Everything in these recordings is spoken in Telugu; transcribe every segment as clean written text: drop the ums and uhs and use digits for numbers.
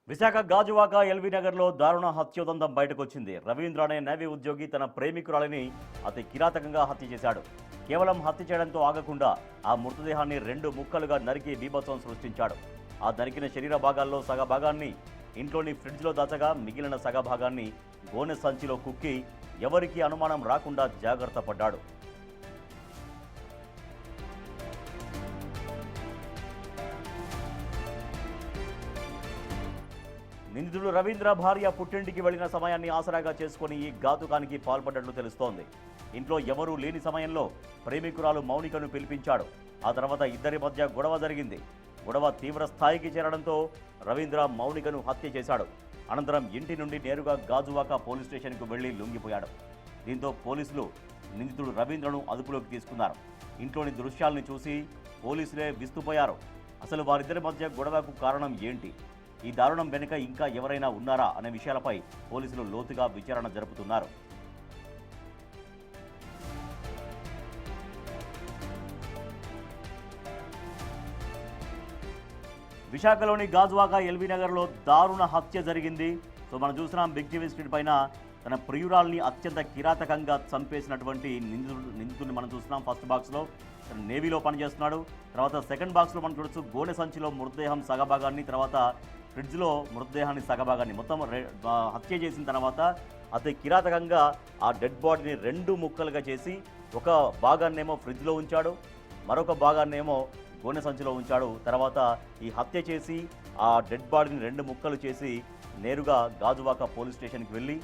విశాఖ గాజువాక ఎల్బీ నగర్లో దారుణ హత్యోదంతం బయటకొచ్చింది. రవీంద్ర అనే నేవీ ఉద్యోగి తన ప్రేమికురాలిని అతి కిరాతకంగా హత్య చేశాడు. కేవలం హత్య చేయడంతో ఆగకుండా ఆ మృతదేహాన్ని రెండు ముక్కలుగా నరికి బీభత్సం సృష్టించాడు. ఆ నరికిన శరీర భాగాల్లో సగ భాగాన్ని ఇంట్లోని ఫ్రిడ్జ్లో దాచగా మిగిలిన సగ భాగాన్ని గోనె సంచిలో కుక్కి ఎవరికీ అనుమానం రాకుండా జాగ్రత్త పడ్డాడు. నిందితుడు రవీంద్ర భార్య పుట్టింటికి వెళ్లిన సమయాన్ని ఆసరాగా చేసుకుని ఈ ఘాతుకానికి పాల్పడ్డట్లు తెలుస్తోంది. ఇంట్లో ఎవరూ లేని సమయంలో ప్రేమికురాలు మౌనికను పిలిపించాడు. ఆ తర్వాత ఇద్దరి మధ్య గొడవ జరిగింది. గొడవ తీవ్ర స్థాయికి చేరడంతో రవీంద్ర మౌనికను హత్య చేశాడు. అనంతరం ఇంటి నుండి నేరుగా గాజువాక పోలీస్ స్టేషన్కు వెళ్లి లొంగిపోయాడు. దీంతో పోలీసులు నిందితుడు రవీంద్రను అదుపులోకి తీసుకున్నారు. ఇంట్లోని దృశ్యాలను చూసి పోలీసులే విస్తుపోయారు. అసలు వారిద్దరి మధ్య గొడవకు కారణం ఏంటి, ఈ దారుణం వెనుక ఇంకా ఎవరైనా ఉన్నారా అనే విషయాలపై పోలీసులు లోతుగా విచారణ జరుపుతున్నారు. విశాఖలోని గాజువాక ఎల్బీ నగర్లో దారుణ హత్య జరిగింది. సో మనం చూస్తున్నాం బిగ్ టీవీ స్ట్రీట్ పైన తన ప్రియురాల్ని అత్యంత కిరాతకంగా చంపేసినటువంటి నిందితుడిని మనం చూస్తున్నాం. ఫస్ట్ బాక్స్లో నేవీలో పనిచేస్తున్నాడు. తర్వాత సెకండ్ బాక్స్లో మనం చూడొచ్చు గోనె సంచిలో మృతదేహం సగభాగాన్ని, తర్వాత ఫ్రిడ్జ్లో మృతదేహాన్ని సగభాగాన్ని మొత్తం హత్య చేసిన తర్వాత అతి కిరాతకంగా ఆ డెడ్ బాడీని రెండు ముక్కలుగా చేసి ఒక భాగాన్నేమో ఫ్రిడ్జ్లో ఉంచాడు, మరొక భాగాన్నేమో గోనె సంచిలో ఉంచాడు. తర్వాత ఈ హత్య చేసి ఆ డెడ్ బాడీని రెండు ముక్కలు చేసి నేరుగా గాజువాక పోలీస్ స్టేషన్కి వెళ్ళి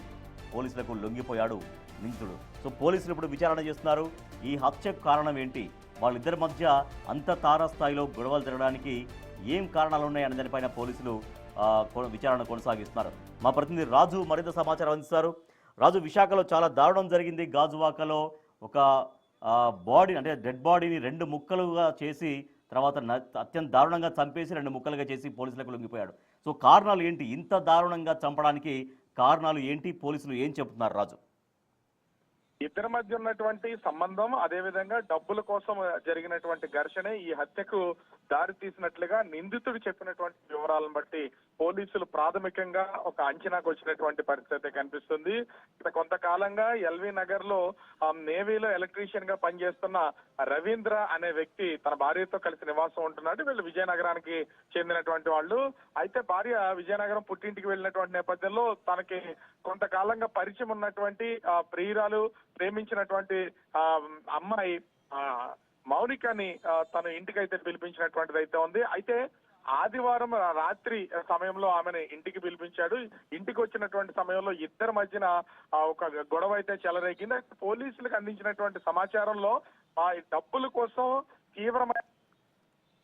పోలీసులకు లొంగిపోయాడు నిందితుడు. సో పోలీసులు ఇప్పుడు విచారణ చేస్తున్నారు. ఈ హత్యకు కారణం ఏంటి, వాళ్ళిద్దరి మధ్య అంత తారాస్థాయిలో గొడవలు జరగడానికి ఏం కారణాలు ఉన్నాయనే దానిపైన పోలీసులు విచారణ కొనసాగిస్తున్నారు. మా ప్రతినిధి రాజు మరింత సమాచారం అందిస్తారు. రాజు, విశాఖలో చాలా దారుణం జరిగింది. గాజువాకలో ఒక బాడీ అంటే డెడ్ బాడీని రెండు ముక్కలుగా చేసి తర్వాత అత్యంత దారుణంగా చంపేసి రెండు ముక్కలుగా చేసి పోలీసులకు లొంగిపోయాడు. సో కారణాలు ఏంటి, ఇంత దారుణంగా చంపడానికి కారణాలు ఏంటి, పోలీసులు ఏం చెబుతున్నారు రాజు? ఇద్దరి మధ్య ఉన్నటువంటి సంబంధం, అదేవిధంగా డబ్బుల కోసం జరిగినటువంటి ఘర్షణే ఈ హత్యకు దారి తీసినట్లుగా నిందితుడు చెప్పినటువంటి వివరాలను బట్టి పోలీసులు ప్రాథమికంగా ఒక అంచనాకు వచ్చినటువంటి పరిస్థితి కనిపిస్తుంది. ఇక్కడ కొంతకాలంగా ఎల్వి నగర్ లో నేవీలో ఎలక్ట్రీషియన్ గా పనిచేస్తున్న రవీంద్ర అనే వ్యక్తి తన భార్యతో కలిసి నివాసం ఉంటున్నాడు. వీళ్ళు విజయనగరానికి చెందినటువంటి వాళ్ళు. అయితే భార్య విజయనగరం పుట్టింటికి వెళ్ళినటువంటి నేపథ్యంలో తనకి కొంతకాలంగా పరిచయం ఉన్నటువంటి ప్రియురాలు, ప్రేమించినటువంటి అమ్మాయి మౌనికని తన ఇంటికైతే పిలిపించినటువంటిది అయితే ఉంది. అయితే ఆదివారం రాత్రి సమయంలో ఆమెను ఇంటికి పిలిపించాడు. ఇంటికి వచ్చినటువంటి సమయంలో ఇద్దరి మధ్యన ఒక గొడవ అయితే చెలరేగింది. పోలీసులకు అందించినటువంటి సమాచారంలో ఆ డబ్బుల కోసం తీవ్రమైన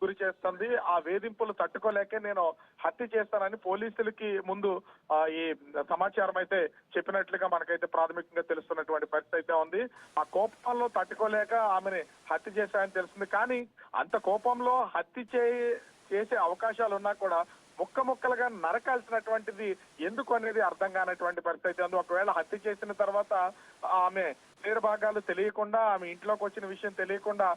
గురి చేస్తుంది, ఆ వేధింపులు తట్టుకోలేకే నేను హత్య చేస్తానని పోలీసులకి ముందు ఈ సమాచారం అయితే చెప్పినట్లుగా మనకైతే ప్రాథమికంగా తెలుస్తున్నటువంటి పరిస్థితి అయితే ఉంది. ఆ కోపంలో తట్టుకోలేక ఆమెని హత్య చేశాయని తెలుస్తుంది. కానీ అంత కోపంలో హత్య చేసే అవకాశాలు ఉన్నా కూడా ముక్క ముక్కలుగా నరకాల్సినటువంటిది ఎందుకు అనేది అర్థం కానటువంటి పరిస్థితి అయితే ఉంది. ఒకవేళ హత్య చేసిన తర్వాత ఆమె శరీర భాగాలు తెలియకుండా, ఆమె ఇంట్లోకి వచ్చిన విషయం తెలియకుండా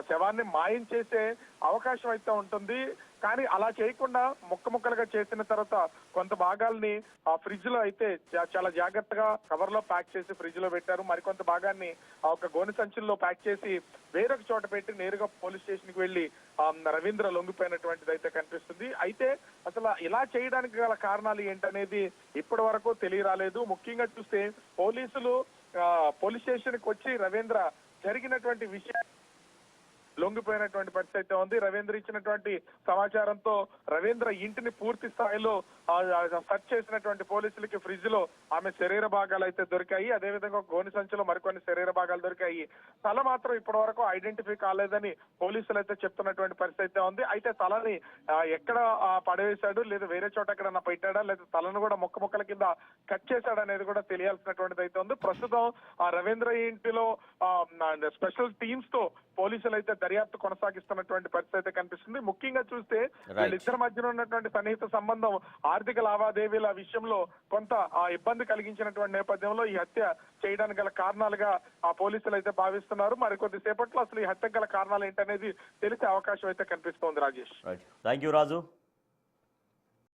శవాన్ని మాయం చేసే అవకాశం అయితే ఉంటుంది. కానీ అలా చేయకుండా ముక్క ముక్కలుగా చేసిన తర్వాత కొంత భాగాల్ని ఆ ఫ్రిడ్జ్ లో అయితే చాలా జాగ్రత్తగా కవర్ లో ప్యాక్ చేసి ఫ్రిడ్జ్ లో పెట్టారు. మరికొంత భాగాన్ని ఒక గోనె సంచుల్లో ప్యాక్ చేసి వేరొక చోట పెట్టి నేరుగా పోలీస్ స్టేషన్ కి వెళ్లి రవీంద్ర లొంగిపోయినటువంటిది అయితే కనిపిస్తుంది. అయితే అసలు ఇలా చేయడానికి గల కారణాలు ఏంటనేది ఇప్పటి వరకు తెలియరాలేదు. ముఖ్యంగా చూస్తే పోలీసులు పోలీస్ స్టేషన్ కి వచ్చి రవీంద్ర జరిగినటువంటి విషయాన్ని లొంగిపోయినటువంటి పరిస్థితి అయితే ఉంది. రవీంద్ర ఇచ్చినటువంటి సమాచారంతో రవీంద్ర ఇంటిని పూర్తి స్థాయిలో సెర్చ్ చేసినటువంటి పోలీసులకి ఫ్రిడ్జ్ లో ఆమె శరీర భాగాలు అయితే దొరికాయి. అదేవిధంగా గోనె సంచిలో మరికొన్ని శరీర భాగాలు దొరికాయి. తల మాత్రం ఇప్పటి వరకు ఐడెంటిఫై కాలేదని పోలీసులు అయితే చెప్తున్నటువంటి పరిస్థితి అయితే ఉంది. అయితే తలని ఎక్కడ పడవేశాడు, లేదా వేరే చోట ఎక్కడన్నా పెట్టాడా, లేదా తలను కూడా ముక్క ముక్కల కింద కట్ చేశాడు అనేది కూడా తెలియాల్సినటువంటిది అయితే ఉంది. ప్రస్తుతం ఆ రవీంద్ర ఇంటిలో స్పెషల్ టీమ్స్ తో పోలీసులు అయితే దర్యాప్తు కొనసాగిస్తున్నటువంటి పరిస్థితి అయితే కనిపిస్తుంది. ముఖ్యంగా చూస్తే వీళ్ళిద్దరి మధ్యన ఉన్నటువంటి సన్నిహిత సంబంధం ఆర్థిక లావాదేవీల విషయంలో కొంత ఇబ్బంది కలిగించినటువంటి నేపథ్యంలో ఈ హత్య చేయడానికి గల కారణాలుగా ఆ పోలీసులు అయితే భావిస్తున్నారు. మరికొద్ది సేపట్లో అసలు ఈ హత్యకు గల కారణాలు ఏంటనేది తెలిసే అవకాశం అయితే కనిపిస్తోంది. Rajesh, thank you Raju.